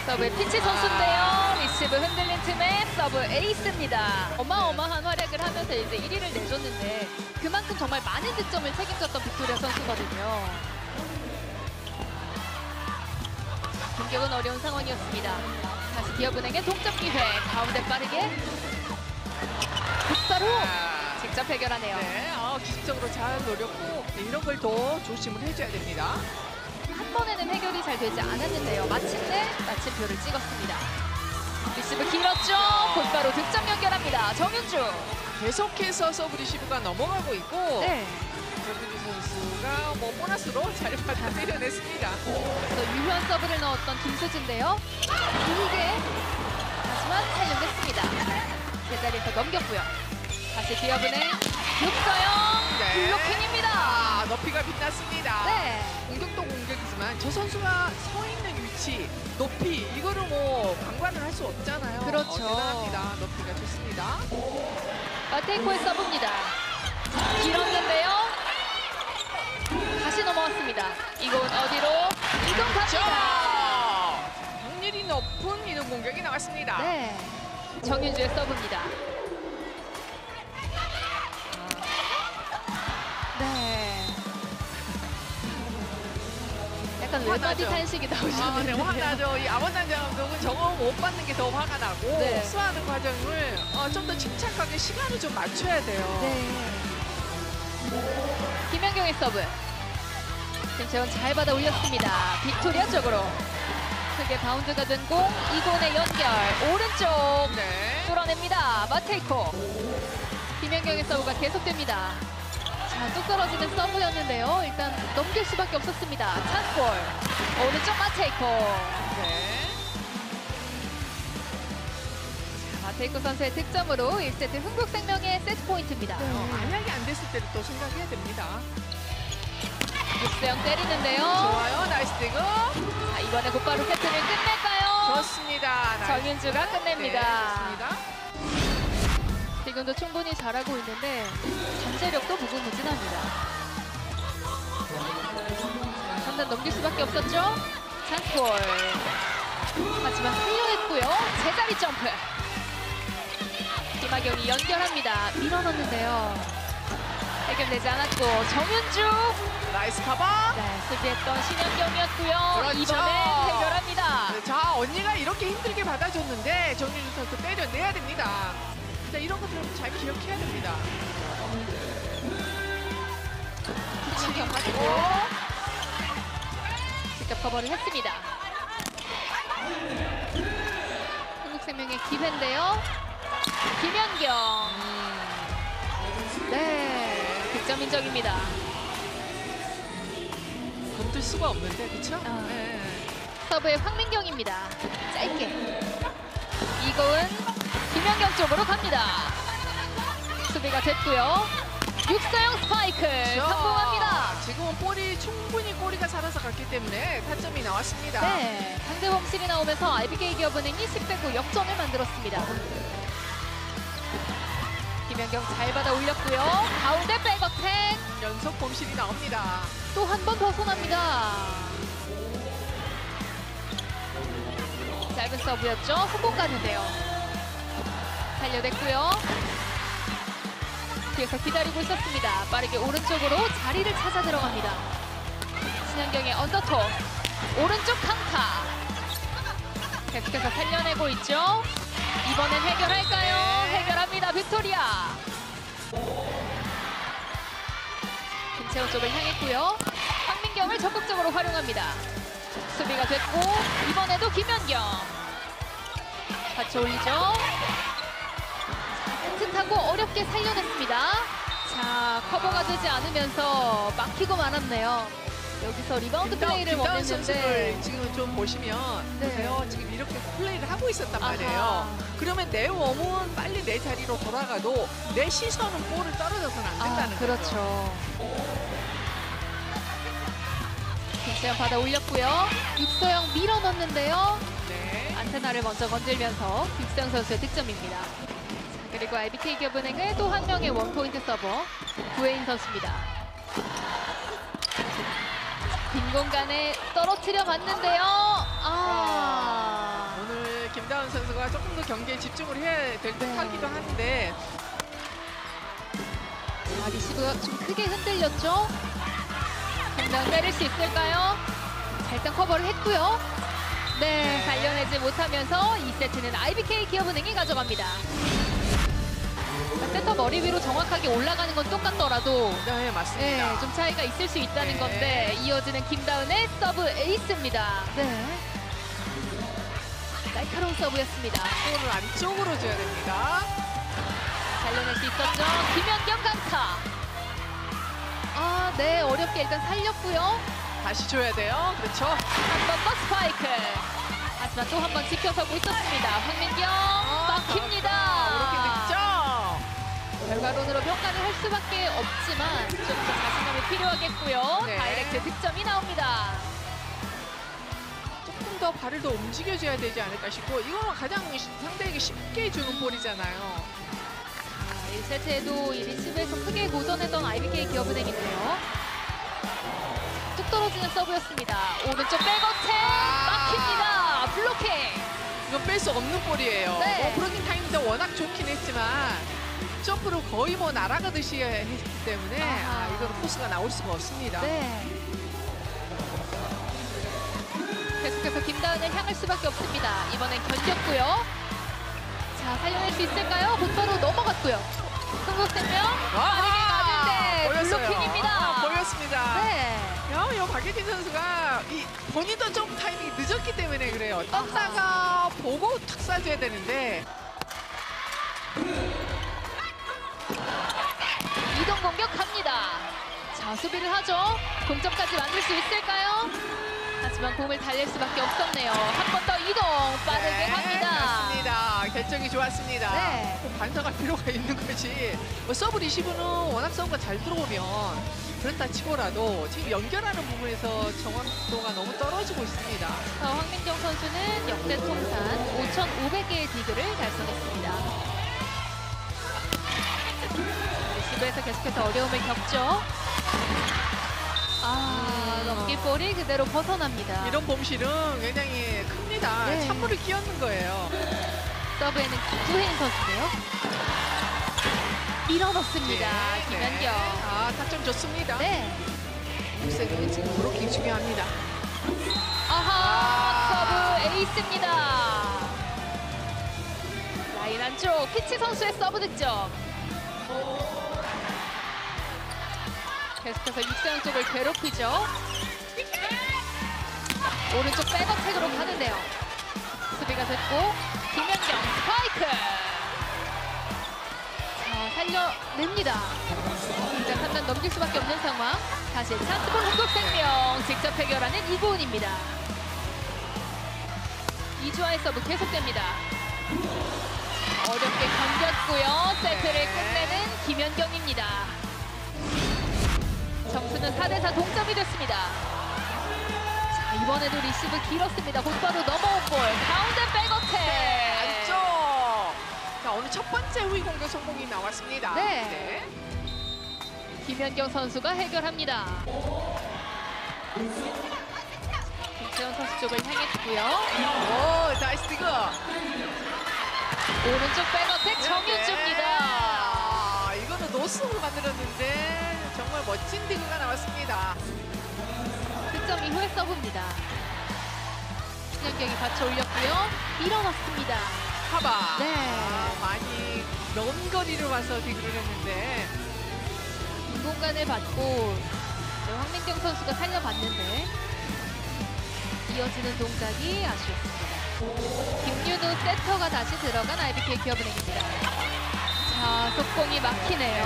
서브의 피치 선수인데요. 리시브 흔들린 틈에 서브 에이스입니다. 어마어마한 활약을 하면서 이제 1위를 내줬는데 그만큼 정말 많은 득점을 책임졌던 빅토리아 선수거든요. 공격은 어려운 상황이었습니다. 다시 기업은행의 동점 기회. 가운데 빠르게 굿사로 직접 해결하네요. 네, 기술적으로 잘 노렸고 이런 걸 더 조심을 해줘야 됩니다. 한 번에는 해결이 잘 되지 않았는데요. 마침내 마침표를 찍었습니다. 리시브 길었죠. 곧바로 득점 연결합니다. 정윤주. 계속해서 서브 리시브가 넘어가고 있고 네. 정윤주 선수가 뭐 보너스로 잘 받아 때려냈습니다. 또 유효한 서브를 넣었던 김수진인데요. 길게 하지만 살려냈습니다. 제자리에서 넘겼고요. 다시 기업은행 육서영 네. 블로킹입니다. 높이가 빛났습니다. 네. 공격도 공격이지만 저 선수가 서 있는 위치, 높이 이거를 뭐 방관을 할 수 없잖아요. 그렇죠. 대단합니다. 높이가 좋습니다. 마테이코의 서브입니다. 길었는데요. 다시 넘어왔습니다. 이건 어디로? 이동 갑니다. 확률이 높은 이동 공격이 나왔습니다. 네. 정윤주의 서브입니다. 네. 약간 외바디 탄식이 네, 나오셨는데요. 화나죠. 이 아원단 감독은 저거 못 받는 게 더 화가 나고 네. 수하는 과정을 좀 더 침착하게 시간을 좀 맞춰야 돼요. 네. 김연경의 서브. 김채원 잘 받아 올렸습니다. 빅토리아 쪽으로. 크게 바운드가 된 공. 이곤의 연결. 오른쪽. 네. 뚫어냅니다. 마테이코. 김연경의 서브가 계속됩니다. 자, 뚝 떨어지는 서브였는데요. 일단 넘길 수밖에 없었습니다. 찬스볼. 오른쪽 마테이코. 네. 마테이코 선수의 득점으로 1세트 흥국생명의 세트 포인트입니다. 만약에 안 됐을 때를 또 생각해야 됩니다. 육세영 때리는데요. 좋아요. 나이스 디그. 자, 이번에 곧바로 세트를 끝낼까요? 좋습니다. 나이스. 정윤주가 끝냅니다. 네, 좋습니다. 지금도 충분히 잘하고 있는데 잠재력도 무궁무진합니다. 3단 넘길 수밖에 없었죠? 찬스볼. 하지만 살려냈고요. 제자리 점프. 김하경이 연결합니다. 밀어넣는데요. 해결되지 않았고 정윤주. 나이스 커버. 네, 수비했던 신현경이었고요. 그렇죠. 이번엔 해결합니다. 네, 자, 언니가 이렇게 힘들게 받아줬는데 정윤주 선수 때려내야 됩니다. 자, 이런 것들은 잘 기억해야 됩니다. 신현경 가지고 직접 커버를 했습니다. 한국생명의 기회인데요. 김연경. 네, 득점 인정입니다. 건들 수가 없는데, 그쵸? 네. 서브의 황민경입니다. 짧게. 이고은 김연경 쪽으로 갑니다. 수비가 됐고요. 육서영 스파이크 성공합니다. 지금은 볼이 충분히 꼬리가 살아서 갔기 때문에 타점이 나왔습니다. 네, 상대 홈실이 나오면서 IBK 기업은행이 10대 9 역전을 만들었습니다. 김연경 잘 받아 올렸고요. 가운데 백어택. 연속 범실이 나옵니다. 또 한 번 벗어납니다. 짧은 서브였죠. 후공 가는데요. 살려냈고요. 뒤에서 기다리고 있었습니다. 빠르게 오른쪽으로 자리를 찾아 들어갑니다. 신현경의 언더톱. 오른쪽 강타. 계속해서 살려내고 있죠. 이번엔 해결할까요? 네. 해결합니다. 빅토리아. 김채원 쪽을 향했고요. 황민경을 적극적으로 활용합니다. 수비가 됐고 이번에도 김연경. 같이 올리죠. 튼튼하고 어렵게 살려냈습니다. 자, 커버가 되지 않으면서 막히고 말았네요. 여기서 리바운드 플레이를 김다운 원했는데 선수를 지금 좀 보시면 네. 보세요. 지금 이렇게 플레이를 하고 있었단 아하. 말이에요. 그러면 내 웜은 빨리 내 자리로 돌아가도 내 시선은 볼을 떨어져서는 안 된다는 거죠. 그렇죠. 김채연 받아 올렸고요. 육서영 밀어넣는데요. 네. 안테나를 먼저 건들면서 육서영 선수의 득점입니다. 자, 그리고 IBK 기업은행의 또 한 명의 원포인트 서버 구혜인 선수입니다. 빈 공간에 떨어뜨려 봤는데요. 김다운 선수가 조금 더 경기에 집중을 해야 될 듯 하기도 한데 자, 리시브가 좀 크게 흔들렸죠? 김다운 때릴 수 있을까요? 자, 일단 커버를 했고요. 네, 네. 살려내지 못하면서 2세트는 IBK 기업은행이 가져갑니다. 자, 세터 머리 위로 정확하게 올라가는 건 똑같더라도 네, 맞습니다. 네, 좀 차이가 있을 수 있다는 네. 건데 이어지는 김다운의 서브 에이스입니다. 네. 날카로운 서브였습니다. 볼을 안쪽으로 줘야 됩니다. 살려낼 수 있었죠. 김연경 강타. 아, 네, 어렵게 일단 살렸고요. 다시 줘야 돼요. 그렇죠. 한 번 더 스파이크. 하지만 또 한 번 지켜서고 있었습니다. 황민경 막힙니다. 이렇게 득점. 결과론으로 평가를 할 수밖에 없지만 좀 더 자신감이 필요하겠고요. 네. 다이렉트 득점이 나옵니다. 조금 더 발을 더 움직여줘야 되지 않을까 싶고 이거는 가장 상대에게 쉽게 주는 볼이잖아요. 1세트에도 이 리시브에서 크게 고전했던 IBK 기업은행인데요. 뚝 떨어지는 서브였습니다. 오른쪽 백어택 막힙니다. 블로킹. 이건 뺄 수 없는 볼이에요. 네. 브로킹 타임도 워낙 좋긴 했지만 점프를 거의 뭐 날아가듯이 했기 때문에 아하. 이건 코스가 나올 수가 없습니다. 네. 계속해서 김다은을 향할 수밖에 없습니다. 이번엔 견뎠고요. 자, 살려낼 수 있을까요? 곧바로 넘어갔고요. 흥국생명 빠르게 가는데 보였어요. 블로킹입니다. 보였습니다. 네. 이 박예진 선수가 본인도 좀 타이밍이 늦었기 때문에 그래요. 떴다가 보고 탁 쏴줘야 되는데 이동 공격 갑니다. 자, 수비를 하죠. 동점까지 만들 수 있을까요? 하지만 공을 달릴 수밖에 없었네요. 한 번 더 이동 빠르게 갑니다. 맞습니다. 결정이 좋았습니다. 네. 꼭 반성할 필요가 있는 거지. 뭐 서브 리시브는 워낙 서브가 잘 들어오면 그렇다 치고라도 지금 연결하는 부분에서 정확도가 너무 떨어지고 있습니다. 자, 황민경 선수는 역대 통산 5,500개의 디그를 달성했습니다. 리시브에서 계속해서 어려움을 겪죠. 넘긴 볼이 그대로 벗어납니다. 이런 범실은 굉장히 큽니다. 네. 찬물을 끼얹는 거예요. 서브에는 구혜인 선수인데요. 밀어넣습니다. 김연경. 타점 좋습니다. 네. 국세는 지금 브로킹 중요합니다. 아하, 서브 에이스입니다. 라인 안쪽 피치 선수의 서브 득점. 계속해서 육세현 쪽을 괴롭히죠. 오른쪽 백어택으로 가는데요. 수비가 됐고 김연경 스파이크. 자, 살려냅니다. 일단 한단 넘길 수밖에 없는 상황. 다시 찬스볼 흥국생명 직접 해결하는 이고은입니다. 이주아의 서브 계속됩니다. 어렵게 견뎠고요. 세트를 끝내는 김연경입니다. 점수는 4대4 동점이 됐습니다. 자, 이번에도 리시브 길었습니다. 곧바로 넘어온 볼. 가운데 백어택. 안쪽. 자, 오늘 첫 번째 후위 공격 성공이 나왔습니다. 네. 김연경 선수가 해결합니다. 김채원 선수 쪽을 향했고요. 오, 나이스 디그. 오른쪽 백어택 정윤주입니다. 이거는 노스로 만들었는데 정말 멋진 디그가 나왔습니다. 득점 이후의 서브입니다. 김연경이 받쳐 올렸고요. 밀어넣습니다. 하바. 네. 많이 먼 거리를 와서 디그를 했는데 빈 공간을 받고 황민경 선수가 살려봤는데 이어지는 동작이 아쉬웠습니다. 김윤우 세터가 다시 들어간 IBK 기업은행입니다. 자, 속공이 막히네요.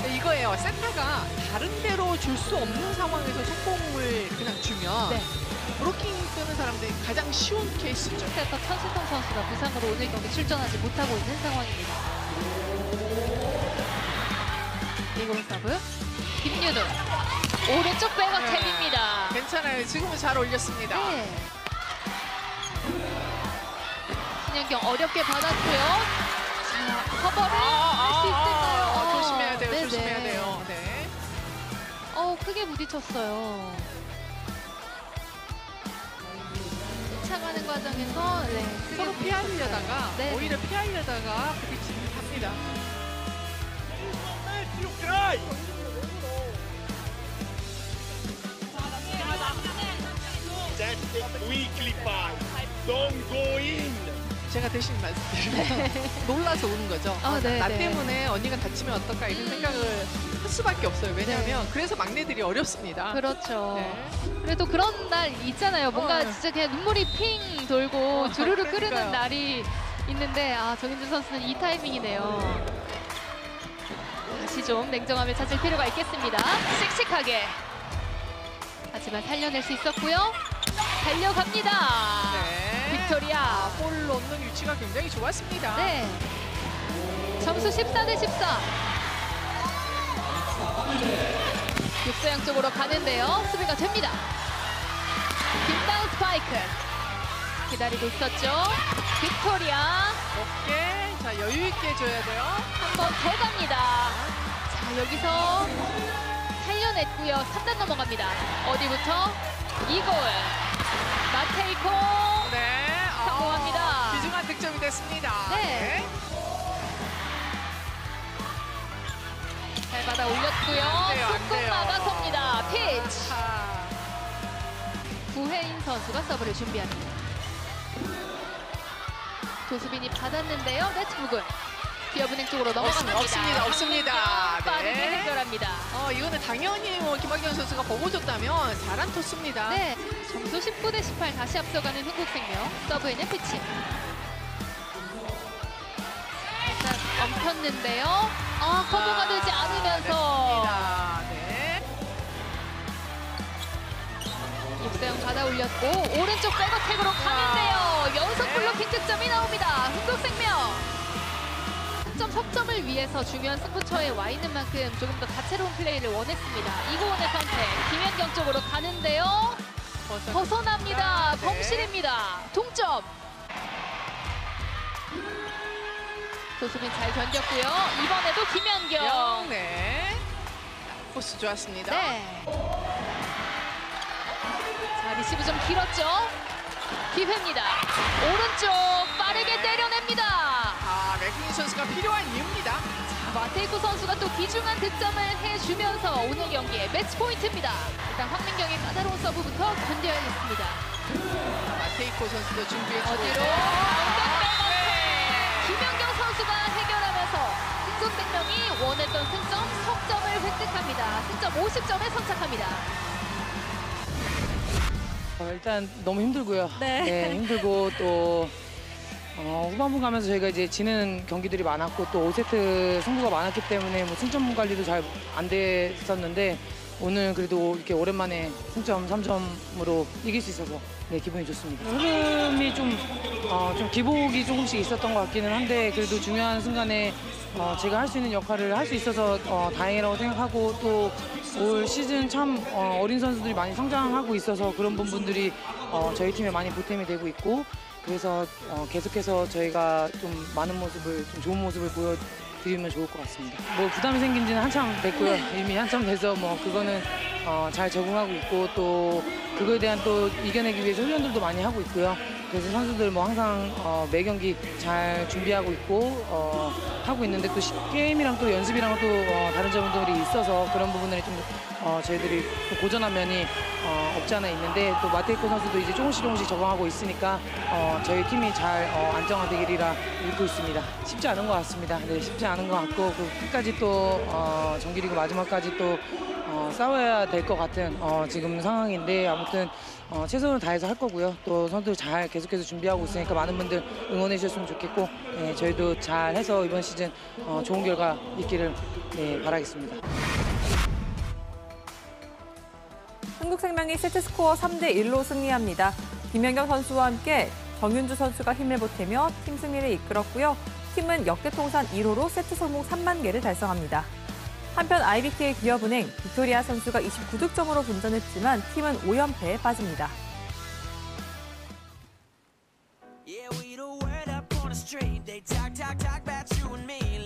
네, 이거예요. 센터가 다른 데로 줄 수 없는 상황에서 속공을 그냥 주면 네. 브로킹 쓰는 사람들이 가장 쉬운 케이스죠. 세터 천수통 선수가 부상으로 오늘 경기 출전하지 못하고 있는 상황입니다. 이공 서브 김윤우 오른쪽 백어택입니다. 괜찮아요. 지금은 잘 올렸습니다. 네. 신현경 어렵게 받았고요. 자, 커버를 할 수 있을까요? 조심해야 돼요. 네네. 조심해야 돼요. 네. 크게 부딪혔어요. 쫓아가는 과정에서 서로 피하려다가 네. 오히려 피하려다가 부딪힙니다. Weekly fight. Don't go in. 제가 대신 말씀드리면 놀라서 우는 거죠. 네, 나 네. 때문에 언니가 다치면 어떨까 이런 생각을 할 수밖에 없어요. 왜냐하면 그래서 막내들이 어렵습니다. 그렇죠. 네. 그래도 그런 날 있잖아요. 뭔가 진짜 그냥 눈물이 핑 돌고 주르르 끓는 그러니까요. 날이 있는데 정윤주 선수는 이 타이밍이네요. 다시 좀 냉정함을 찾을 필요가 있겠습니다. 씩씩하게. 하지만 살려낼 수 있었고요. 달려갑니다. 네. 빅토리아. 볼 넣는 위치가 굉장히 좋았습니다. 네. 점수 14대 14. 육서양 쪽으로 가는데요. 수비가 됩니다. 빈다운 스파이크. 기다리고 있었죠. 빅토리아. 높게 자 여유 있게 줘야 돼요. 한 번 더 갑니다. 자, 여기서 살려냈고요. 3단 넘어갑니다. 어디부터? 이골. 마테이코. 네. 성공합니다. 귀중한 득점이 됐습니다. 네. 잘 받아 올렸고요. 안 뚝뚝 돼요. 막아섭니다. 피치. 아, 구혜인 선수가 서브를 준비합니다. 도수빈이 받았는데요. 네트 부근. 기업은행 쪽으로 넘어갑니다. 없습니다. 빠르게 네. 해결합니다. 이거는 당연히 김학경 선수가 보고 줬다면 잘한 토스입니다. 네, 점수 19대 18 다시 앞서가는 흥국생명. 서브에는 피치. 일단 엉켰는데요. 커버가 되지 않으면서 됐습니다. 네. 육세영 받아 올렸고 오른쪽 백어택으로 가는데요. 연속 블로킹 득점이 나옵니다. 흥국생명. 득점 석점을 위해서 중요한 승부처에 와 있는 만큼 조금 더 다채로운 플레이를 원했습니다. 이고은의 선택. 김연경 쪽으로 가는데요. 벗어납니다. 네. 범실입니다. 동점. 도수빈 잘 견뎠고요. 이번에도 김연경. 네. 코스 좋았습니다. 네. 자, 리시브 좀 길었죠. 기회입니다. 오른쪽 빠르게 때려냅니다. 맥균희 선수가 필요한 이유입니다. 마테이코 선수가 또 귀중한 득점을 해주면서 오늘 경기의 매치 포인트입니다. 일단 황민경의 까다로운 서브부터 견뎌야겠습니다. 마테이코 선수도 준비해주고 어디로? 김연경 선수가 해결하면서 흥국생명이 원했던 승점 석점을 획득합니다. 승점 50점에 선착합니다. 일단 너무 힘들고요. 네. 힘들고 또 후반부 가면서 저희가 이제 지는 경기들이 많았고 또 5세트 승부가 많았기 때문에 뭐 승점 관리도 잘 안 됐었는데 오늘 그래도 이렇게 오랜만에 승점 3점으로 이길 수 있어서 기분이 좋습니다. 흐름이 좀 기복이 조금씩 있었던 것 같기는 한데 그래도 중요한 순간에 제가 할 수 있는 역할을 할 수 있어서 다행이라고 생각하고 또 올 시즌 참 어린 선수들이 많이 성장하고 있어서 그런 부분들이 저희 팀에 많이 보탬이 되고 있고 그래서 계속해서 저희가 좀 많은 모습을 좀 좋은 모습을 보여드리면 좋을 것 같습니다. 뭐 부담이 생긴 지는 한참 됐고요. 이미 한참 돼서 뭐 그거는 잘 적응하고 있고 또 그거에 대한 또 이겨내기 위해서 훈련들도 많이 하고 있고요. 그래서 선수들 뭐 항상 매 경기 잘 준비하고 있고 하고 있는데 또 게임이랑 또 연습이랑 또 다른 점들이 있어서 그런 부분들이 좀 저희들이 또 고전한 면이 없지 않아 있는데 또 마테이코 선수도 이제 조금씩 적응하고 있으니까 저희 팀이 잘 안정화되리라 믿고 있습니다. 쉽지 않은 것 같습니다. 네, 쉽지 않은 것 같고 그 끝까지 또 정규리그 마지막까지 또 싸워야 될 것 같은 지금 상황인데 아무튼 최선을 다해서 할 거고요. 또 선수들 잘 계속해서 준비하고 있으니까 많은 분들 응원해 주셨으면 좋겠고 저희도 잘해서 이번 시즌 좋은 결과 있기를 바라겠습니다. 흥국생명이 세트스코어 3대 1로 승리합니다. 김연경 선수와 함께 정윤주 선수가 힘을 보태며 팀 승리를 이끌었고요. 팀은 역대 통산 1호로 세트 성공 3만 개를 달성합니다. 한편 IBK의 기업은행 빅토리아 선수가 29득점으로 분전했지만 팀은 5연패에 빠집니다.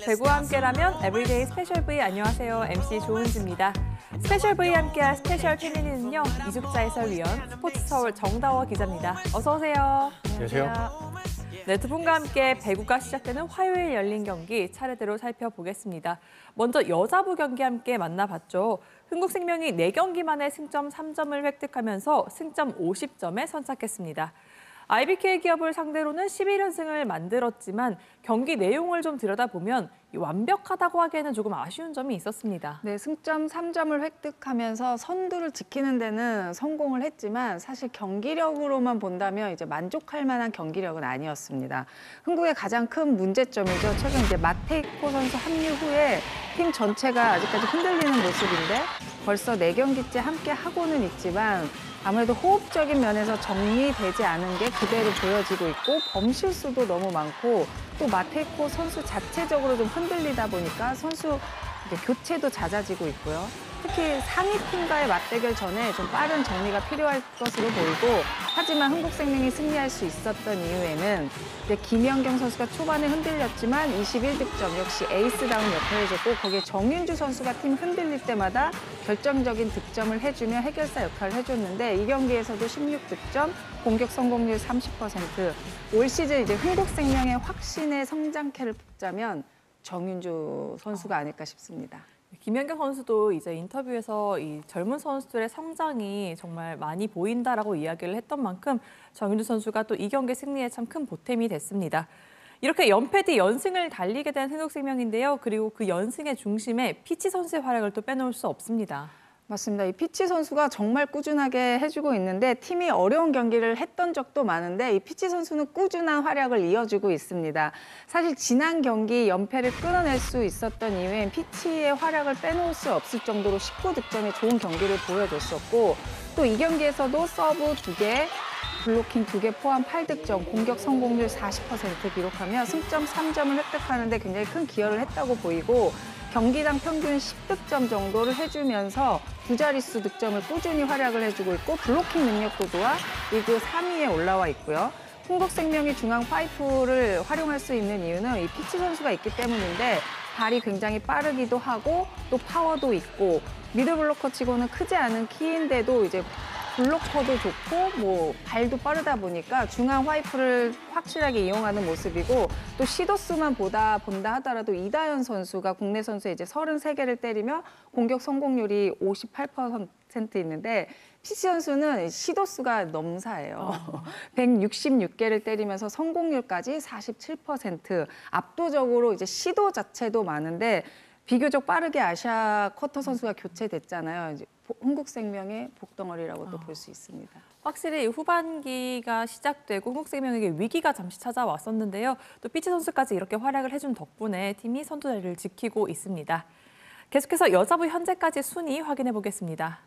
대구와 함께라면 에브리데이 스페셜 V 안녕하세요. MC 조은지입니다. 스페셜 V 함께할 스페셜 패밀리는요. 이숙자 해설위원, 스포츠서울 정다워 기자입니다. 어서 오세요. 안녕하세요. 네, 두 분과 함께 배구가 시작되는 화요일 열린 경기 차례대로 살펴보겠습니다. 먼저 여자부 경기 함께 만나봤죠. 흥국생명이 4경기 만에 승점 3점을 획득하면서 승점 50점에 선착했습니다. IBK 기업을 상대로는 11연승을 만들었지만 경기 내용을 좀 들여다보면 완벽하다고 하기에는 조금 아쉬운 점이 있었습니다. 네, 승점 3점을 획득하면서 선두를 지키는 데는 성공을 했지만 사실 경기력으로만 본다면 이제 만족할 만한 경기력은 아니었습니다. 흥국의 가장 큰 문제점이죠. 최근 이제 마테이코 선수 합류 후에 팀 전체가 아직까지 흔들리는 모습인데 벌써 4경기째 함께 하고는 있지만 아무래도 호흡적인 면에서 정리되지 않은 게 그대로 보여지고 있고 범실수도 너무 많고 또 마테이코 선수 자체적으로 좀 흔들리다 보니까 선수 교체도 잦아지고 있고요. 특히 상위 팀과의 맞대결 전에 좀 빠른 정리가 필요할 것으로 보이고 하지만 흥국생명이 승리할 수 있었던 이유에는 이제 김연경 선수가 초반에 흔들렸지만 21득점 역시 에이스다운 역할을 해줬고 거기에 정윤주 선수가 팀 흔들릴 때마다 결정적인 득점을 해주며 해결사 역할을 해줬는데 이 경기에서도 16득점, 공격 성공률 30%. 올 시즌 이제 흥국생명의 확신의 성장캐를 뽑자면 정윤주 선수가 아닐까 싶습니다. 김연경 선수도 이제 인터뷰에서 이 젊은 선수들의 성장이 정말 많이 보인다라고 이야기를 했던 만큼 정윤주 선수가 또 이 경기 승리에 참 큰 보탬이 됐습니다. 이렇게 연패 뒤 연승을 달리게 된 흥국생명인데요. 그리고 그 연승의 중심에 피치 선수의 활약을 또 빼놓을 수 없습니다. 맞습니다. 이 피치 선수가 정말 꾸준하게 해주고 있는데 팀이 어려운 경기를 했던 적도 많은데 이 피치 선수는 꾸준한 활약을 이어주고 있습니다. 사실 지난 경기 연패를 끊어낼 수 있었던 이유엔 피치의 활약을 빼놓을 수 없을 정도로 19득점의 좋은 경기를 보여줬었고 또 이 경기에서도 서브 2개, 블로킹 2개 포함 8득점, 공격 성공률 40% 기록하며 승점 3점을 획득하는 데 굉장히 큰 기여를 했다고 보이고 경기당 평균 10득점 정도를 해주면서 두 자릿수 득점을 꾸준히 활약을 해주고 있고 블로킹 능력도 좋아 리그 3위에 올라와 있고요. 흥국생명이 중앙 파이프를 활용할 수 있는 이유는 이 피치 선수가 있기 때문인데 발이 굉장히 빠르기도 하고 또 파워도 있고 미들블로커 치고는 크지 않은 키인데도 이제 블로커도 좋고 뭐 발도 빠르다 보니까 중앙 화이프를 확실하게 이용하는 모습이고 또 시도 수만 본다 하더라도 이다현 선수가 국내 선수에 이제 33개를 때리며 공격 성공률이 58% 있는데 피치 선수는 시도 수가 넘사예요. 166개를 때리면서 성공률까지 47%. 압도적으로 이제 시도 자체도 많은데 비교적 빠르게 아시아 쿼터 선수가 교체됐잖아요. 이제 흥국생명의 복덩어리라고 또 볼 수 있습니다. 확실히 후반기가 시작되고 흥국생명에게 위기가 잠시 찾아왔었는데요. 또 피치 선수까지 이렇게 활약을 해준 덕분에 팀이 선두 자리를 지키고 있습니다. 계속해서 여자부 현재까지 순위 확인해 보겠습니다.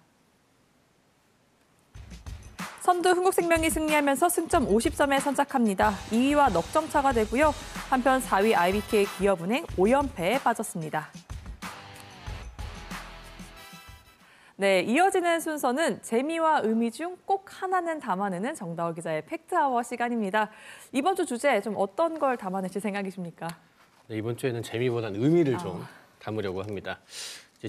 선두 흥국생명이 승리하면서 승점 50점에 선착합니다. 2위와 넉 점 차가 되고요. 한편 4위 IBK 기업은행 5연패에 빠졌습니다. 네, 이어지는 순서는 재미와 의미 중 꼭 하나는 담아내는 정다워 기자의 팩트아워 시간입니다. 이번 주 주제 좀 어떤 걸 담아내실 생각이십니까? 네, 이번 주에는 재미보다는 의미를 좀 담으려고 합니다.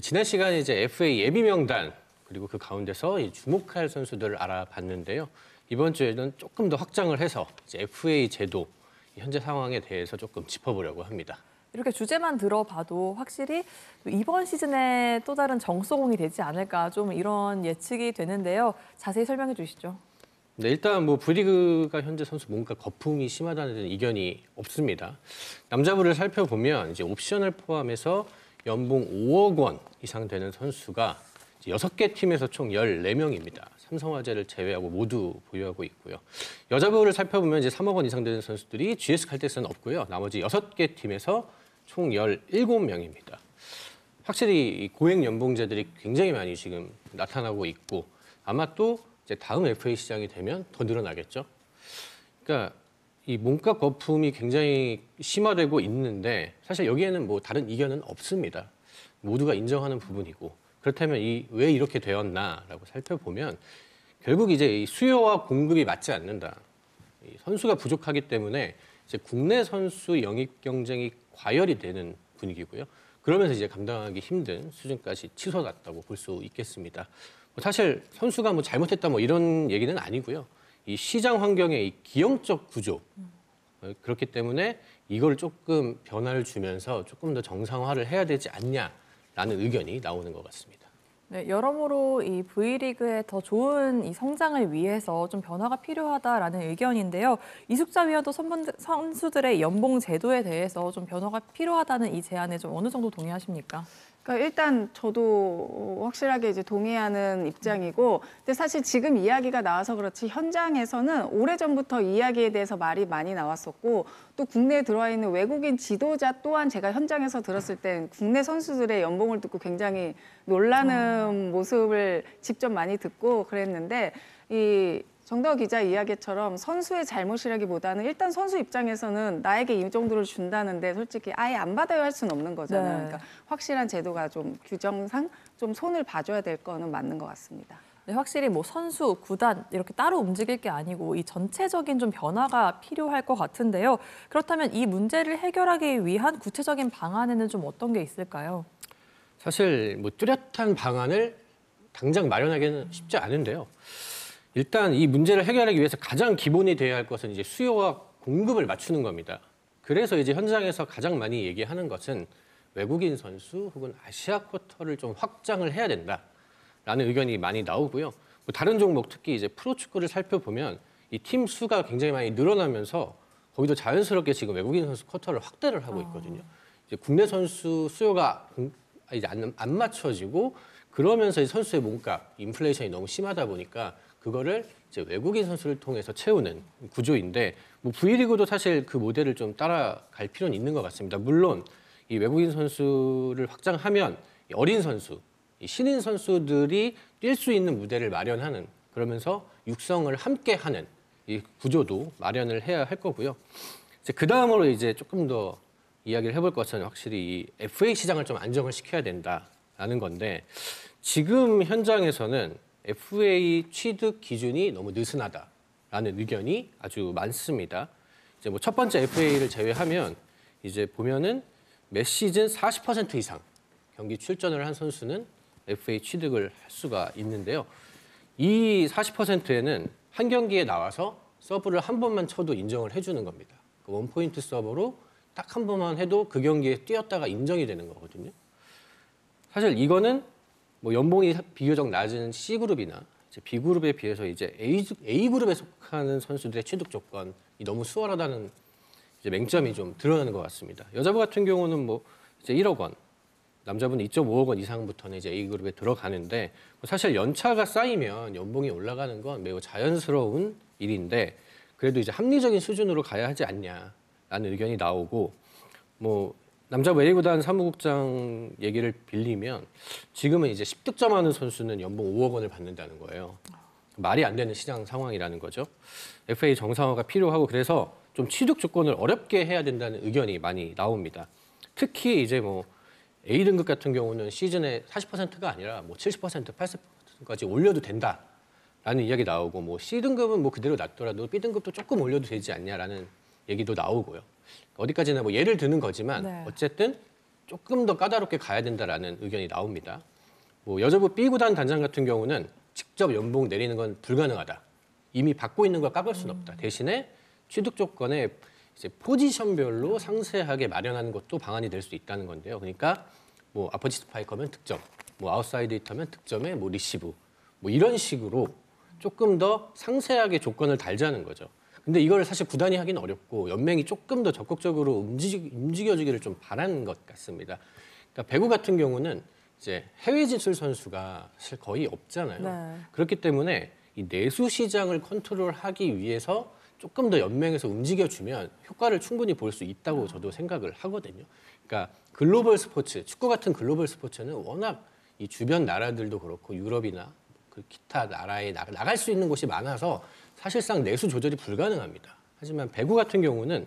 지난 시간에 이제 FA 예비 명단 그리고 그 가운데서 주목할 선수들을 알아봤는데요. 이번 주에는 조금 더 확장을 해서 이제 FA 제도 현재 상황에 대해서 조금 짚어보려고 합니다. 이렇게 주제만 들어봐도 확실히 이번 시즌에 또 다른 정소공이 되지 않을까 좀 이런 예측이 되는데요. 자세히 설명해 주시죠. 네, 일단 뭐 V리그가 현재 선수 뭔가 거품이 심하다는 데는 이견이 없습니다. 남자부를 살펴보면 이제 옵션을 포함해서 연봉 5억 원 이상 되는 선수가 6개 팀에서 총 14명입니다. 삼성화재를 제외하고 모두 보유하고 있고요. 여자부를 살펴보면 이제 3억 원 이상 되는 선수들이 GS 칼텍스는 없고요. 나머지 6개 팀에서 총 17명입니다. 확실히 이 고액 연봉제들이 굉장히 많이 지금 나타나고 있고 아마 또 이제 다음 FA 시장이 되면 더 늘어나겠죠. 그러니까 이 몸값 거품이 굉장히 심화되고 있는데 사실 여기에는 뭐 다른 이견은 없습니다. 모두가 인정하는 부분이고 그렇다면 왜 이렇게 되었나라고 살펴보면 결국 이제 이 수요와 공급이 맞지 않는다. 이 선수가 부족하기 때문에 이제 국내 선수 영입 경쟁이 과열이 되는 분위기고요. 그러면서 이제 감당하기 힘든 수준까지 치솟았다고 볼 수 있겠습니다. 사실 선수가 뭐 잘못했다 뭐 이런 얘기는 아니고요. 이 시장 환경의 이 기형적 구조 그렇기 때문에 이걸 조금 변화를 주면서 조금 더 정상화를 해야 되지 않냐라는 의견이 나오는 것 같습니다. 네, 여러모로 이 V리그의 더 좋은 이 성장을 위해서 좀 변화가 필요하다라는 의견인데요. 이숙자 위원도 선수들의 연봉 제도에 대해서 좀 변화가 필요하다는 이 제안에 좀 어느 정도 동의하십니까? 그러니까 일단 저도 확실하게 이제 동의하는 입장이고, 근데 사실 지금 이야기가 나와서 그렇지 현장에서는 오래전부터 이야기에 대해서 말이 많이 나왔었고, 또 국내에 들어와 있는 외국인 지도자 또한 제가 현장에서 들었을 땐 국내 선수들의 연봉을 듣고 굉장히 놀라는 모습을 직접 많이 듣고 그랬는데, 이 정다우 기자 이야기처럼 선수의 잘못이라기보다는 일단 선수 입장에서는 나에게 이 정도를 준다는데 솔직히 아예 안 받아야 할 수는 없는 거잖아요. 네. 그러니까 확실한 제도가 좀 규정상 좀 손을 봐줘야 될 거는 맞는 것 같습니다. 네, 확실히 뭐 선수, 구단 이렇게 따로 움직일 게 아니고 이 전체적인 좀 변화가 필요할 것 같은데요. 그렇다면 이 문제를 해결하기 위한 구체적인 방안에는 좀 어떤 게 있을까요? 사실 뭐 뚜렷한 방안을 당장 마련하기는 쉽지 않은데요. 일단 이 문제를 해결하기 위해서 가장 기본이 되어야 할 것은 이제 수요와 공급을 맞추는 겁니다. 그래서 이제 현장에서 가장 많이 얘기하는 것은 외국인 선수 혹은 아시아 쿼터를 좀 확장을 해야 된다라는 의견이 많이 나오고요. 뭐 다른 종목 특히 이제 프로축구를 살펴보면 이 팀 수가 굉장히 많이 늘어나면서 거기도 자연스럽게 지금 외국인 선수 쿼터를 확대를 하고 있거든요. 이제 국내 선수 수요가 이제 안 맞춰지고 그러면서 이 선수의 몸값, 인플레이션이 너무 심하다 보니까 그거를 이제 외국인 선수를 통해서 채우는 구조인데 뭐 V리그도 사실 그 모델을 좀 따라갈 필요는 있는 것 같습니다. 물론 이 외국인 선수를 확장하면 이 어린 선수, 이 신인 선수들이 뛸 수 있는 무대를 마련하는 그러면서 육성을 함께 하는 이 구조도 마련을 해야 할 거고요. 이제 그 다음으로 이제 조금 더 이야기를 해볼 것은 확실히 이 FA 시장을 좀 안정을 시켜야 된다라는 건데 지금 현장에서는 FA 취득 기준이 너무 느슨하다라는 의견이 아주 많습니다. 이제 뭐 첫 번째 FA를 제외하면 이제 보면은 매 시즌 40% 이상 경기 출전을 한 선수는 FA 취득을 할 수가 있는데요. 이 40%에는 한 경기에 나와서 서브를 한 번만 쳐도 인정을 해주는 겁니다. 그 원포인트 서브로 딱 한 번만 해도 그 경기에 뛰었다가 인정이 되는 거거든요. 사실 이거는 뭐 연봉이 비교적 낮은 C그룹이나 이제 B그룹에 비해서 이제 A그룹에 속하는 선수들의 취득 조건이 너무 수월하다는 이제 맹점이 좀 드러나는 것 같습니다. 여자부 같은 경우는 뭐 이제 1억 원, 남자분은 2.5억 원 이상부터는 이제 A그룹에 들어가는데 사실 연차가 쌓이면 연봉이 올라가는 건 매우 자연스러운 일인데 그래도 이제 합리적인 수준으로 가야 하지 않냐라는 의견이 나오고 뭐 남자부 A구단 사무국장 얘기를 빌리면 지금은 이제 10득점하는 선수는 연봉 5억 원을 받는다는 거예요. 말이 안 되는 시장 상황이라는 거죠. FA 정상화가 필요하고 그래서 좀 취득 조건을 어렵게 해야 된다는 의견이 많이 나옵니다. 특히 이제 뭐 A등급 같은 경우는 시즌에 40%가 아니라 뭐 70%, 80%까지 올려도 된다라는 이야기 나오고 뭐 C등급은 뭐 그대로 놔두더라도 B등급도 조금 올려도 되지 않냐라는 얘기도 나오고요. 어디까지나 뭐 예를 드는 거지만 네. 어쨌든 조금 더 까다롭게 가야 된다라는 의견이 나옵니다. 뭐 여자부 B구단 단장 같은 경우는 직접 연봉 내리는 건 불가능하다. 이미 받고 있는 걸 깎을 수는 없다. 대신에 취득 조건에 이제 포지션별로 상세하게 마련하는 것도 방안이 될 수 있다는 건데요. 그러니까 뭐 아퍼치 스파이커면 득점, 뭐 아웃사이드 히터면 득점에 뭐 리시브, 뭐 이런 식으로 조금 더 상세하게 조건을 달자는 거죠. 근데 이걸 사실 구단이 하기는 어렵고 연맹이 조금 더 적극적으로 움직여주기를 좀 바라는 것 같습니다. 그러니까 배구 같은 경우는 이제 해외 진출 선수가 사실 거의 없잖아요. 네. 그렇기 때문에 이 내수 시장을 컨트롤하기 위해서 조금 더 연맹에서 움직여주면 효과를 충분히 볼 수 있다고 저도 생각을 하거든요. 그러니까 글로벌 스포츠, 축구 같은 글로벌 스포츠는 워낙 이 주변 나라들도 그렇고 유럽이나 그 기타 나라에 나갈 수 있는 곳이 많아서 사실상 내수 조절이 불가능합니다. 하지만 배구 같은 경우는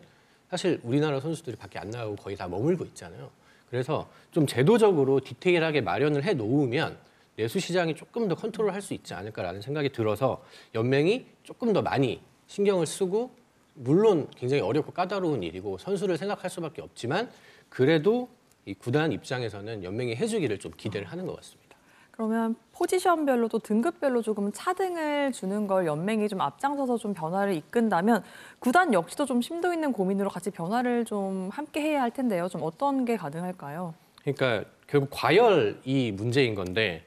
사실 우리나라 선수들이 밖에 안 나가고 거의 다 머물고 있잖아요. 그래서 좀 제도적으로 디테일하게 마련을 해 놓으면 내수 시장이 조금 더 컨트롤할 수 있지 않을까라는 생각이 들어서 연맹이 조금 더 많이 신경을 쓰고 물론 굉장히 어렵고 까다로운 일이고 선수를 생각할 수밖에 없지만 그래도 이 구단 입장에서는 연맹이 해주기를 좀 기대를 하는 것 같습니다. 그러면 포지션별로 또 등급별로 조금 차등을 주는 걸 연맹이 좀 앞장서서 좀 변화를 이끈다면 구단 역시도 좀 심도 있는 고민으로 같이 변화를 좀 함께 해야 할 텐데요. 좀 어떤 게 가능할까요? 그러니까 결국 과열이 문제인 건데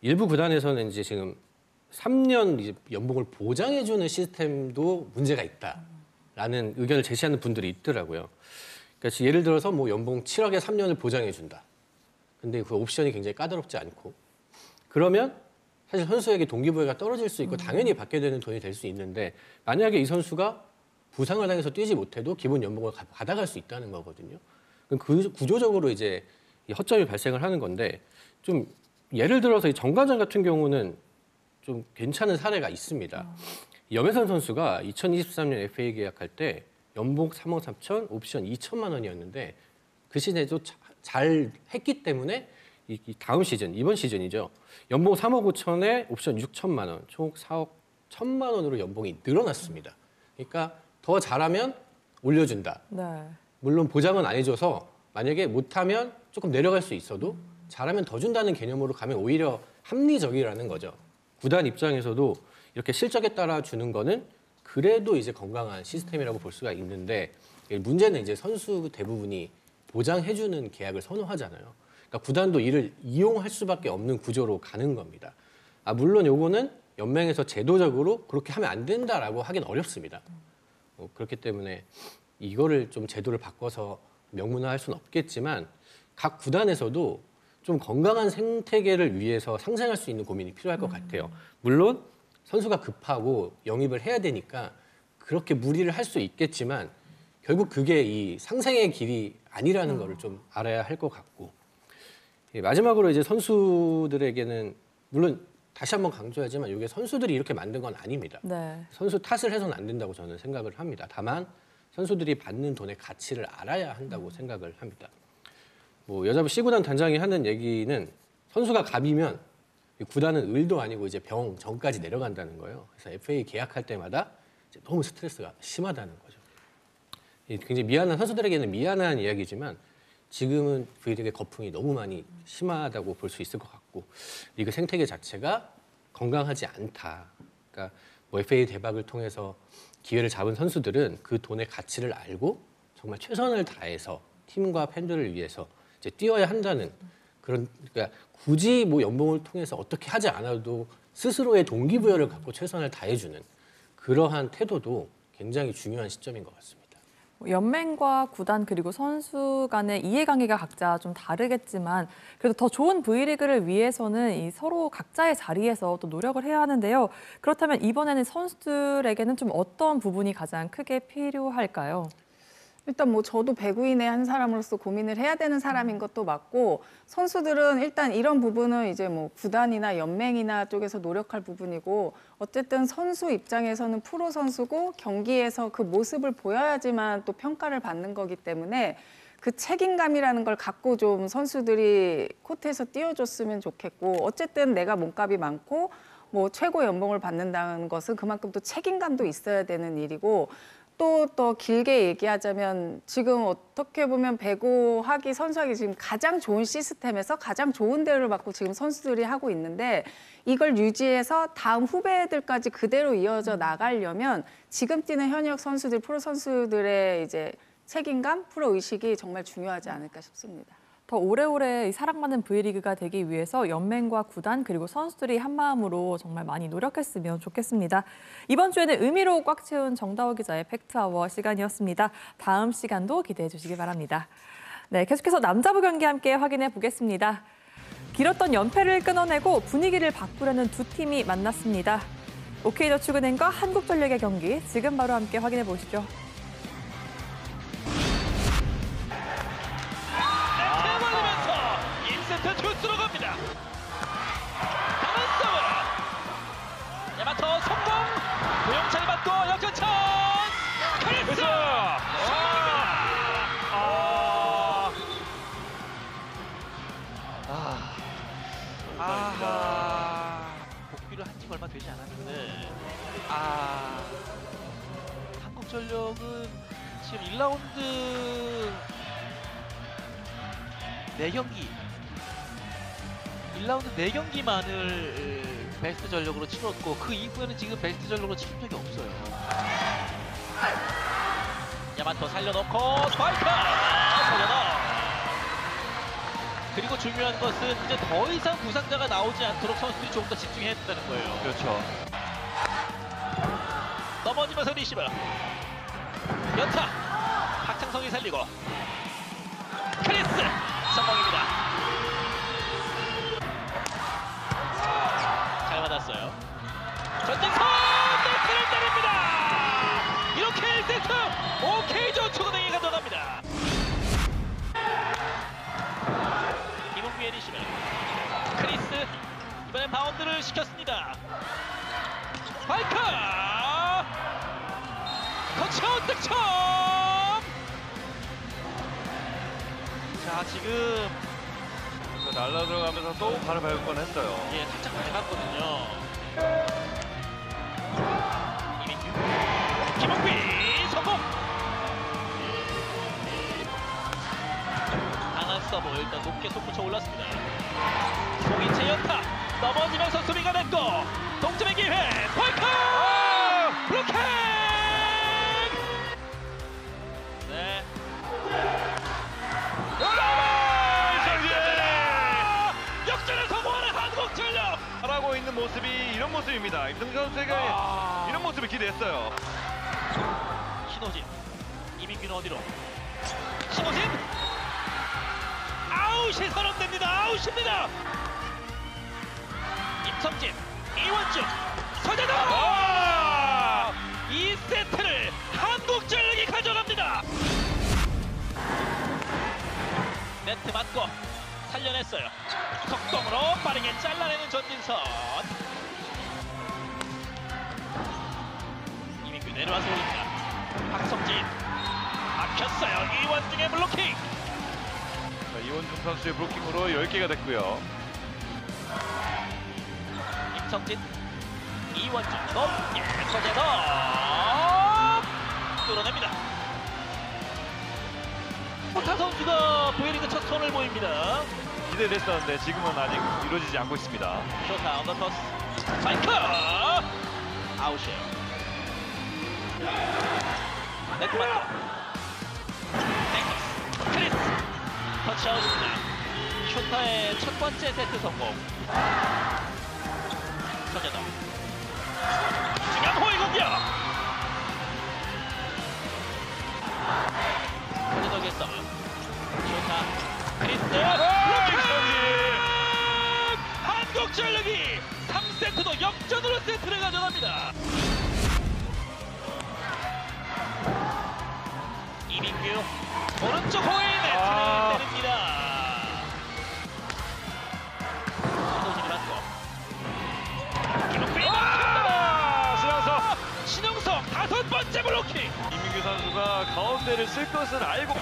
일부 구단에서는 이제 지금 3년 이제 연봉을 보장해주는 시스템도 문제가 있다라는 의견을 제시하는 분들이 있더라고요. 그러니까 예를 들어서 뭐 연봉 7억에 3년을 보장해준다. 근데 그 옵션이 굉장히 까다롭지 않고 그러면 사실 선수에게 동기부여가 떨어질 수 있고 당연히 받게 되는 돈이 될 수 있는데 만약에 이 선수가 부상을 당해서 뛰지 못해도 기본 연봉을 받아갈 수 있다는 거거든요. 그 구조적으로 이제 허점이 발생을 하는 건데 좀 예를 들어서 이 정관장 같은 경우는 좀 괜찮은 사례가 있습니다. 염혜선 선수가 2023년 FA 계약할 때 연봉 3억 3천, 옵션 2천만 원이었는데 그 시즌에도 잘 했기 때문에 이 다음 시즌, 이번 시즌이죠. 연봉 3억 5천에 옵션 6천만 원, 총 4억 1천만 원으로 연봉이 늘어났습니다. 그러니까 더 잘하면 올려준다. 네. 물론 보장은 안 해줘서 만약에 못하면 조금 내려갈 수 있어도 잘하면 더 준다는 개념으로 가면 오히려 합리적이라는 거죠. 구단 입장에서도 이렇게 실적에 따라 주는 거는 그래도 이제 건강한 시스템이라고 볼 수가 있는데 문제는 이제 선수 대부분이 보장해주는 계약을 선호하잖아요. 그러니까 구단도 이를 이용할 수밖에 없는 구조로 가는 겁니다. 물론 요거는 연맹에서 제도적으로 그렇게 하면 안 된다라고 하긴 어렵습니다. 그렇기 때문에 이거를 좀 제도를 바꿔서 명문화할 수는 없겠지만 각 구단에서도 좀 건강한 생태계를 위해서 상생할 수 있는 고민이 필요할 것 같아요. 물론 선수가 급하고 영입을 해야 되니까 그렇게 무리를 할 수 있겠지만 결국 그게 이 상생의 길이 아니라는 거를 좀 알아야 할 것 같고 마지막으로 이제 선수들에게는 물론 다시 한번 강조하지만 이게 선수들이 이렇게 만든 건 아닙니다. 네. 선수 탓을 해서는 안 된다고 저는 생각을 합니다. 다만 선수들이 받는 돈의 가치를 알아야 한다고 생각을 합니다. 뭐 여자부 C구단 단장이 하는 얘기는 선수가 갑이면 구단은 을도 아니고 이제 병정까지 내려간다는 거예요. 그래서 FA 계약할 때마다 이제 너무 스트레스가 심하다는 거죠. 굉장히 미안한 선수들에게는 미안한 이야기지만 지금은 V리그의 거품이 너무 많이 심하다고 볼 수 있을 것 같고 리그 생태계 자체가 건강하지 않다. 그러니까 뭐 FA 대박을 통해서 기회를 잡은 선수들은 그 돈의 가치를 알고 정말 최선을 다해서 팀과 팬들을 위해서 이제 뛰어야 한다는 그런 그러니까 굳이 뭐 연봉을 통해서 어떻게 하지 않아도 스스로의 동기부여를 갖고 최선을 다해주는 그러한 태도도 굉장히 중요한 시점인 것 같습니다. 연맹과 구단 그리고 선수 간의 이해관계가 각자 좀 다르겠지만 그래도 더 좋은 V리그를 위해서는 이 서로 각자의 자리에서 또 노력을 해야 하는데요. 그렇다면 이번에는 선수들에게는 좀 어떤 부분이 가장 크게 필요할까요? 일단 뭐 저도 배구인의 한 사람으로서 고민을 해야 되는 사람인 것도 맞고 선수들은 일단 이런 부분은 이제 뭐 구단이나 연맹이나 쪽에서 노력할 부분이고 어쨌든 선수 입장에서는 프로 선수고 경기에서 그 모습을 보여야지만 또 평가를 받는 거기 때문에 그 책임감이라는 걸 갖고 좀 선수들이 코트에서 뛰어줬으면 좋겠고 어쨌든 내가 몸값이 많고 뭐 최고 연봉을 받는다는 것은 그만큼 또 책임감도 있어야 되는 일이고 또 더 길게 얘기하자면 지금 어떻게 보면 배구하기 선수하기 지금 가장 좋은 시스템에서 가장 좋은 대우를 받고 지금 선수들이 하고 있는데 이걸 유지해서 다음 후배들까지 그대로 이어져 나가려면 지금 뛰는 현역 선수들, 프로 선수들의 이제 책임감, 프로 의식이 정말 중요하지 않을까 싶습니다. 더 오래오래 사랑받는 V리그가 되기 위해서 연맹과 구단 그리고 선수들이 한마음으로 정말 많이 노력했으면 좋겠습니다. 이번 주에는 의미로 꽉 채운 정다워 기자의 팩트아워 시간이었습니다. 다음 시간도 기대해 주시기 바랍니다. 네, 계속해서 남자부 경기 함께 확인해 보겠습니다. 길었던 연패를 끊어내고 분위기를 바꾸려는 두 팀이 만났습니다. OK저축은행과 한국전력의 경기 지금 바로 함께 확인해 보시죠. 투수로 갑니다. 강한 서브. 야마토 성공. 고영찬이 받고 역전찬. 크리스. 복귀를 한 지 얼마 되지 않았는데. 한국전력은 지금 1라운드 4경기 1라운드 4경기만을 베스트 전력으로 치렀고 그 이후에는 지금 베스트 전력으로 치른 적이 없어요. 야마토 살려놓고 스파이크! 살려넣어. 그리고 중요한 것은 이제 더 이상 부상자가 나오지 않도록 선수들이 조금 더 집중해야 된다는 거예요. 그렇죠. 넘어지면서 리시브. 연타. 박창성이 살리고. 크리스 성공입니다. 잘 받았어요. 전진선 네트를 때립니다. 이렇게 1세트 오케이저 초근행이 가져갑니다. 이몽규의 리시브. 크리스 이번엔 바운드를 시켰습니다. 스파이크! 터치아웃 득점! 자, 지금 날라 들어가면서 또 발을 밟을 뻔했어요. 예, 살짝 밟았거든요. 이민규, 김홍빈 성공! 강한 서브 일단 높게 솟구쳐 올랐습니다. 송이채 연타 넘어지면서 수비가 됐고 동점의 기회 스파이크! 블로킹! 네. 역전에 성공하는 한국전력! 하고 있는 모습이 이런 모습입니다. 임동준 선수에게 이런 모습을 기대했어요. 신호진, 이민규는 어디로? 신호진! 아웃이 선언됩니다. 아웃입니다. 임성진, 이원주, 서재동! 2세트를 한국전력이 가져갑니다. 네트 맞고 살려냈어요. 속공으로 빠르게 잘라내는 전진선. 이민규 내려와서 올립니다. 박성진 막혔어요. 이원중의 블로킹. 자, 이원중 선수의 브로킹으로 10개가 됐고요. 임성진, 이원중 높게 서재동 뚫어냅니다. 포타 선수가 V리그 첫 선을 보입니다. 기대됐었는데 지금은 아직 이루어지지 않고 있습니다. 쇼타 언더터스 스파이크 아웃이에요. 네트 맞고 땡커스 크리스 터치아웃입니다. 쇼타의 첫 번째 세트 성공. 서재동 중요한 호의 공격. 서재동의 서브 쇼타 크리스 블로킹. 한국전력이 3세트도 역전으로 세트를 가져갑니다. 이민규 오른쪽 호의 네트를 때립니다. 신호진이 맞고 김옥빈 막힙니다. 신영석 5번째 블로킹. 이민규 선수가 가운데를 쓸 것을 알고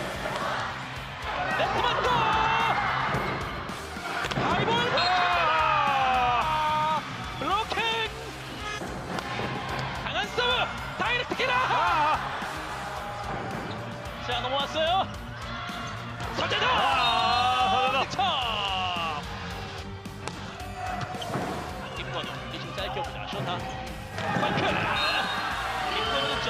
네트 맞고 하이볼 막힙니다. 블로킹 강한 서브 다이렉트 기라. 자 넘어왔어요. 서재동 득점. 김건우 리시브 짧게 옵니다. 쇼타 스파이크 김건우 득점.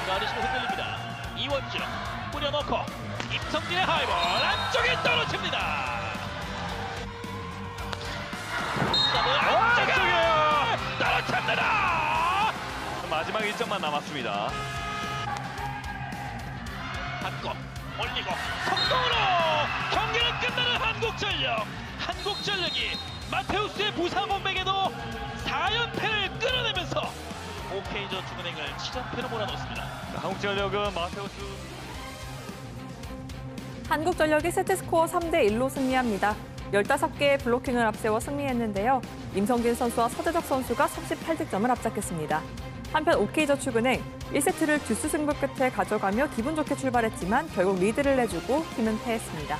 자 리시브 흔들립니다. 이원주 뿌려놓고 임성진의 하이볼 안쪽에 떨어집니다. 서브 안쪽에 떨어집니다. 마지막 1점만 남았습니다. 받고 올리고 성공으로 경기는 끝나는 한국전력. 한국전력이 마테우스의 부상 공백에도 4연패를 끌어내면서 오케이저 중은행을 7연패로 몰아넣습니다. 한국전력은 마테우스 한국전력이 세트스코어 3대1로 승리합니다. 15개의 블로킹을 앞세워 승리했는데요. 임성진 선수와 서재덕 선수가 38득점을 앞잡겠습니다. 한편 오케이저축은행 1세트를 듀스 승부 끝에 가져가며 기분 좋게 출발했지만 결국 리드를 내주고 팀은 패했습니다.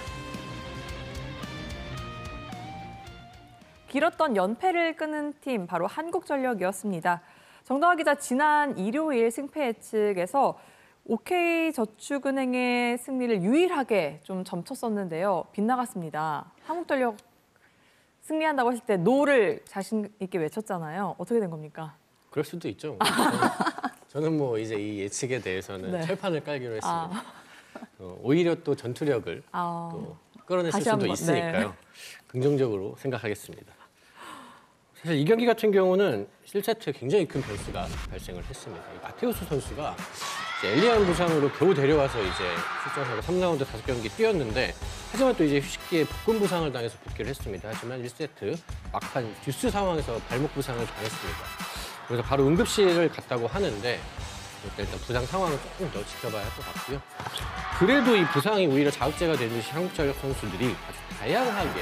길었던 연패를 끄는 팀 바로 한국전력이었습니다. 정다화 기자, 지난 일요일 승패 예측에서 OK저축은행의 승리를 유일하게 좀 점쳤었는데요. 빗나갔습니다. 한국전력 승리한다고 했을 때 노를 자신 있게 외쳤잖아요. 어떻게 된 겁니까? 그럴 수도 있죠. 저는 뭐 이제 이 예측에 대해서는 네. 철판을 깔기로 했습니다. 오히려 또 전투력을 또 끌어냈을 다시 수도 한번, 있으니까요. 네. 긍정적으로 생각하겠습니다. 사실 이 경기 같은 경우는 1세트에 굉장히 큰 변수가 발생을 했습니다. 마테우스 선수가 이제 엘리안 부상으로 겨우 데려와서 이제 출전하고 3라운드 5경기 뛰었는데 하지만 또 이제 휴식기에 복근 부상을 당해서 복귀를 했습니다. 하지만 1세트 막판 듀스 상황에서 발목 부상을 당했습니다. 그래서 바로 응급실을 갔다고 하는데 일단 부상 상황은 조금 더 지켜봐야 할 것 같고요. 그래도 이 부상이 오히려 자극제가 된 듯이 한국전력 선수들이 아주 다양하게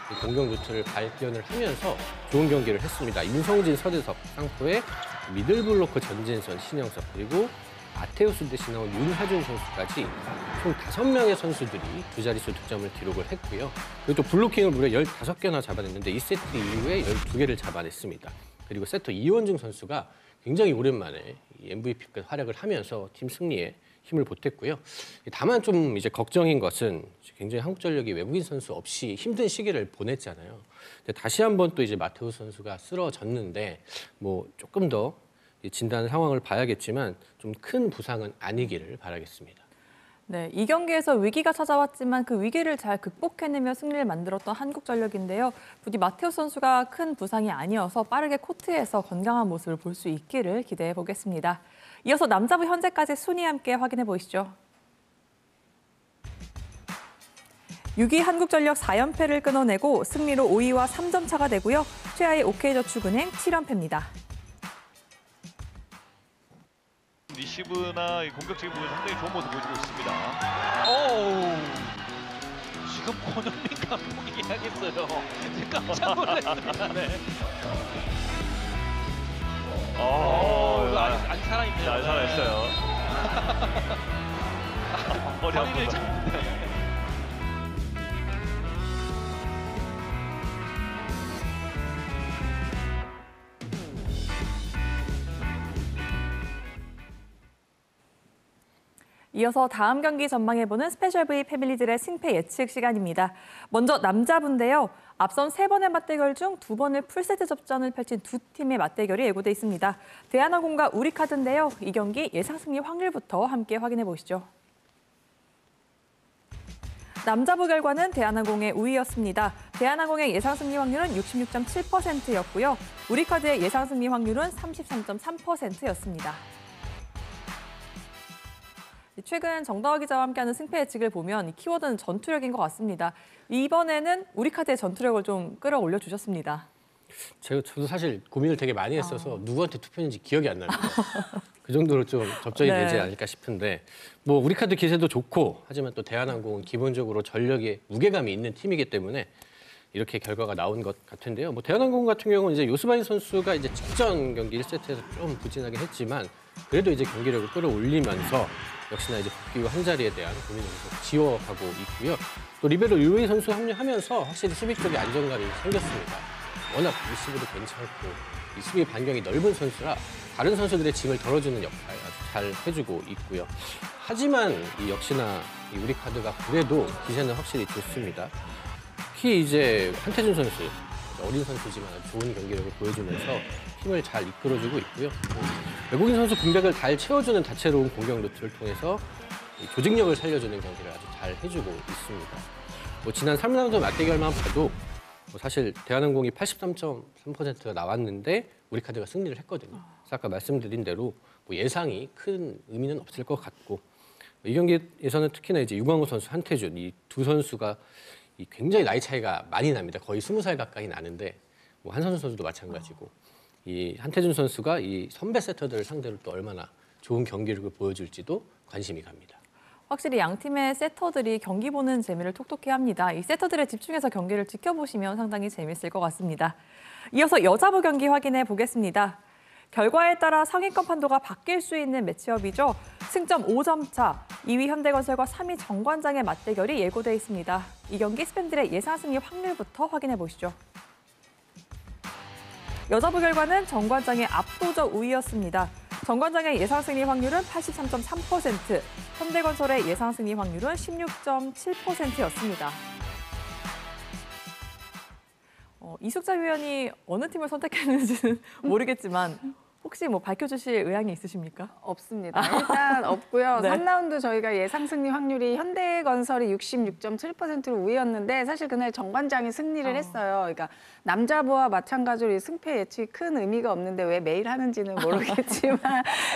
이 공격 루트를 발견을 하면서 좋은 경기를 했습니다. 윤성진, 서대섭, 상포의 미들블로커 전진선, 신영석 그리고 마테우스 대신 나온 윤하준 선수까지 총 5명의 선수들이 두 자릿수 득점을 기록을 했고요. 그리고 또 블로킹을 무려 15개나 잡아냈는데 2세트 이후에 12개를 잡아냈습니다. 그리고 세터 이원중 선수가 굉장히 오랜만에 MVP급 활약을 하면서 팀 승리에 힘을 보탰고요. 다만 좀 이제 걱정인 것은 굉장히 한국전력이 외국인 선수 없이 힘든 시기를 보냈잖아요. 근데 다시 한번 또 이제 마테우스 선수가 쓰러졌는데 뭐 조금 더 진단 상황을 봐야겠지만 좀 큰 부상은 아니기를 바라겠습니다. 네, 이 경기에서 위기가 찾아왔지만 그 위기를 잘 극복해내며 승리를 만들었던 한국전력인데요. 부디 마테우스 선수가 큰 부상이 아니어서 빠르게 코트에서 건강한 모습을 볼 수 있기를 기대해 보겠습니다. 이어서 남자부 현재까지 순위 함께 확인해 보시죠. 6위 한국전력 4연패를 끊어내고 승리로 5위와 3점 차가 되고요. 최하위 OK저축은행 7연패입니다. 리시브나 이 공격적인 부분 상당히 좋은 모습 보여주고 있습니다. 오, 지금 권현민 감독이 이야기했어요. 깜짝 놀랐습니다. 네. 아직 살아있네요. 잘 살아있어요. 머리 허리를 아프다. 이어서 다음 경기 전망해보는 스페셜 V 패밀리들의 승패 예측 시간입니다. 먼저 남자분인데요. 앞선 3번의 맞대결 중 2번을 풀세트 접전을 펼친 두 팀의 맞대결이 예고돼 있습니다. 대한항공과 우리카드인데요. 이 경기 예상 승리 확률부터 함께 확인해 보시죠. 남자부 결과는 대한항공의 우위였습니다. 대한항공의 예상 승리 확률은 66.7%였고요. 우리카드의 예상 승리 확률은 33.3%였습니다. 최근 정다워 기자와 함께하는 승패 예측을 보면 이 키워드는 전투력인 것 같습니다. 이번에는 우리카드의 전투력을 좀 끌어올려 주셨습니다. 저도 사실 고민을 되게 많이 했어서 누구한테 투표했는지 기억이 안 납니다. 그 정도로 좀 접전이 네. 되지 않을까 싶은데 뭐 우리카드 기세도 좋고 하지만 또 대한항공은 기본적으로 전력에 무게감이 있는 팀이기 때문에 이렇게 결과가 나온 것 같은데요. 뭐 대한항공 같은 경우는 이제 요스바이 선수가 이제 직전 경기 1세트에서 좀 부진하게 했지만 그래도 이제 경기력을 끌어올리면서 역시나 이제 복귀 후 한 자리에 대한 고민을 계속 지워가고 있고요. 또 리베로 유웨이 선수 합류하면서 확실히 수비 쪽에 안정감이 생겼습니다. 워낙 리시브도 괜찮고 이 수비 반경이 넓은 선수라 다른 선수들의 짐을 덜어주는 역할 아주 잘 해주고 있고요. 하지만 이 역시나 이 우리카드가 그래도 기세는 확실히 좋습니다. 특히 이제 한태준 선수 어린 선수지만 아주 좋은 경기력을 보여주면서 팀을 잘 이끌어주고 있고요. 외국인 선수 공백을 잘 채워주는 다채로운 공격 루트를 통해서 조직력을 살려주는 경기를 아주 잘 해주고 있습니다. 뭐 지난 3라운드 맞대결만 봐도 뭐 사실 대한항공이 83.3%가 나왔는데 우리카드가 승리를 했거든요. 그래서 아까 말씀드린 대로 뭐 예상이 큰 의미는 없을 것 같고 이 경기에서는 특히나 이제 유광호 선수, 한태준 이 두 선수가 굉장히 나이 차이가 많이 납니다. 거의 20살 가까이 나는데 뭐 한선수 선수도 마찬가지고 이 한태준 선수가 이 선배 세터들을 상대로 또 얼마나 좋은 경기력을 보여줄지도 관심이 갑니다. 확실히 양 팀의 세터들이 경기 보는 재미를 톡톡히 합니다. 이 세터들에 집중해서 경기를 지켜보시면 상당히 재밌을 것 같습니다. 이어서 여자부 경기 확인해 보겠습니다. 결과에 따라 상위권 판도가 바뀔 수 있는 매치업이죠. 승점 5점 차, 2위 현대건설과 3위 정관장의 맞대결이 예고돼 있습니다. 이 경기 스팬들의 예상 승리 확률부터 확인해 보시죠. 여자부 결과는 정관장의 압도적 우위였습니다. 정관장의 예상 승리 확률은 83.3%, 현대건설의 예상 승리 확률은 16.7%였습니다. 이숙자 위원이 어느 팀을 선택했는지는 모르겠지만 혹시 뭐 밝혀주실 의향이 있으십니까? 없습니다. 일단 없고요. 네. 3라운드 저희가 예상 승리 확률이 현대건설이 66.7%로 우위였는데 사실 그날 정관장이 승리를 했어요. 그러니까 남자부와 마찬가지로 이 승패 예측이 큰 의미가 없는데 왜 매일 하는지는 모르겠지만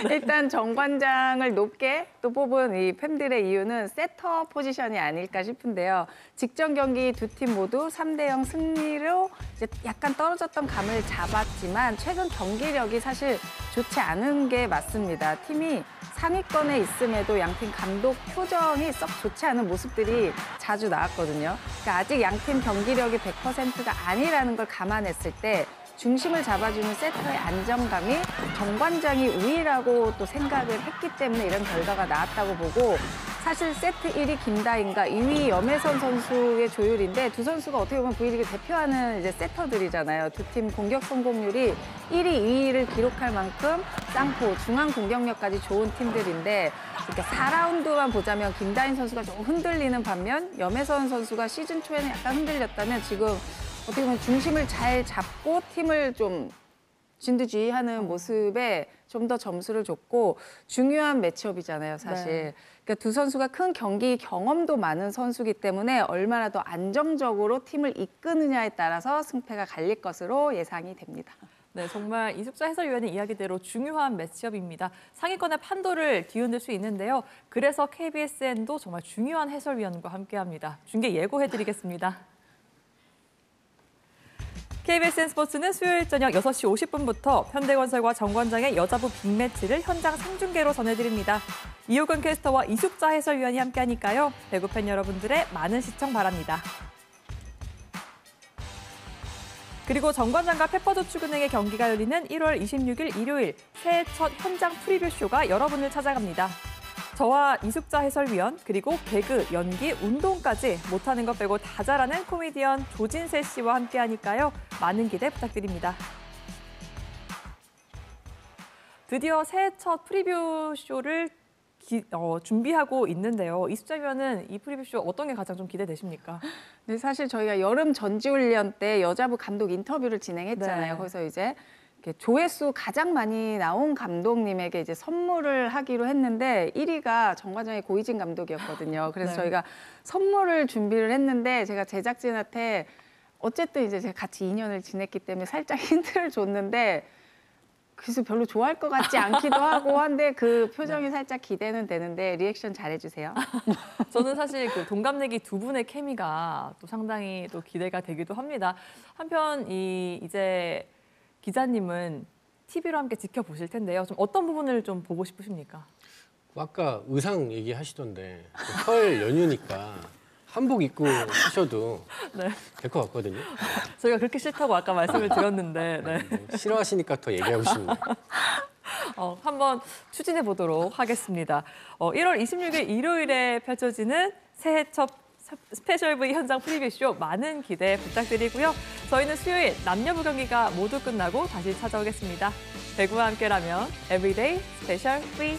일단 정관장을 높게 또 뽑은 이 팬들의 이유는 세터 포지션이 아닐까 싶은데요. 직전 경기 두 팀 모두 3대0 승리로 이제 약간 떨어졌던 감을 잡았지만 최근 경기력이 사실 좋지 않은 게 맞습니다. 팀이 상위권에 있음에도 양팀 감독 표정이 썩 좋지 않은 모습들이 자주 나왔거든요. 그러니까 아직 양팀 경기력이 100%가 아니라는 걸 감안했을 때 중심을 잡아주는 세터의 안정감이 정관장이 우위라고 또 생각을 했기 때문에 이런 결과가 나왔다고 보고 사실 세트 1위 김다인과 2위 염혜선 선수의 조율인데 두 선수가 어떻게 보면 V리그 대표하는 이제 세터들이잖아요. 두 팀 공격 성공률이 1위, 2위를 기록할 만큼 쌍포, 중앙 공격력까지 좋은 팀들인데 그러니까 4라운드만 보자면 김다인 선수가 좀 흔들리는 반면 염혜선 선수가 시즌 초에는 약간 흔들렸다면 지금 어떻게 보면 중심을 잘 잡고 팀을 좀 진두지휘하는 모습에 좀 더 점수를 줬고 중요한 매치업이잖아요, 사실. 네. 그러니까 두 선수가 큰 경기 경험도 많은 선수이기 때문에 얼마나 더 안정적으로 팀을 이끄느냐에 따라서 승패가 갈릴 것으로 예상이 됩니다. 네, 정말 이숙자 해설위원의 이야기대로 중요한 매치업입니다. 상위권의 판도를 뒤흔들 수 있는데요. 그래서 KBSN도 정말 중요한 해설위원과 함께합니다. 중계 예고해드리겠습니다. KBSN 스포츠는 수요일 저녁 6시 50분부터 현대건설과 정관장의 여자부 빅매치를 현장 생중계로 전해드립니다. 이호근 캐스터와 이숙자 해설위원이 함께하니까요. 배구팬 여러분들의 많은 시청 바랍니다. 그리고 정관장과 페퍼저축은행의 경기가 열리는 1월 26일 일요일 새해 첫 현장 프리뷰쇼가 여러분을 찾아갑니다. 저와 이숙자 해설위원 그리고 개그, 연기, 운동까지 못하는 것 빼고 다 잘하는 코미디언 조진세 씨와 함께하니까요. 많은 기대 부탁드립니다. 드디어 새해 첫 프리뷰쇼를 준비하고 있는데요. 이숙자 위원은 이 프리뷰쇼 어떤 게 가장 좀 기대되십니까? 네, 사실 저희가 여름 전지훈련 때 여자부 감독 인터뷰를 진행했잖아요. 네. 거기서 이제 이렇게 조회수 가장 많이 나온 감독님에게 이제 선물을 하기로 했는데 1위가 정관장의 고이진 감독이었거든요. 그래서 네. 저희가 선물을 준비를 했는데 제가 제작진한테 어쨌든 이제 제가 같이 2년을 지냈기 때문에 살짝 힌트를 줬는데 그래서 별로 좋아할 것 같지 않기도 하고 한데 그 표정이 살짝 기대는 되는데 리액션 잘해주세요. 저는 사실 그 동갑내기 두 분의 케미가 또 상당히 또 기대가 되기도 합니다. 한편 이제 기자님은 TV로 함께 지켜보실 텐데요. 좀 어떤 부분을 좀 보고 싶으십니까? 아까 의상 얘기하시던데 설 연휴니까 한복 입고 하셔도 네. 될 것 같거든요. 저희가 그렇게 싫다고 아까 말씀을 드렸는데 네. 싫어하시니까 더 얘기하고 싶네요. 한번 추진해 보도록 하겠습니다. 1월 26일 일요일에 펼쳐지는 새해 첫 스페셜 V 현장 프리뷰쇼 많은 기대 부탁드리고요. 저희는 수요일 남녀부 경기가 모두 끝나고 다시 찾아오겠습니다. 배구와 함께라면 Everyday 스페셜 V.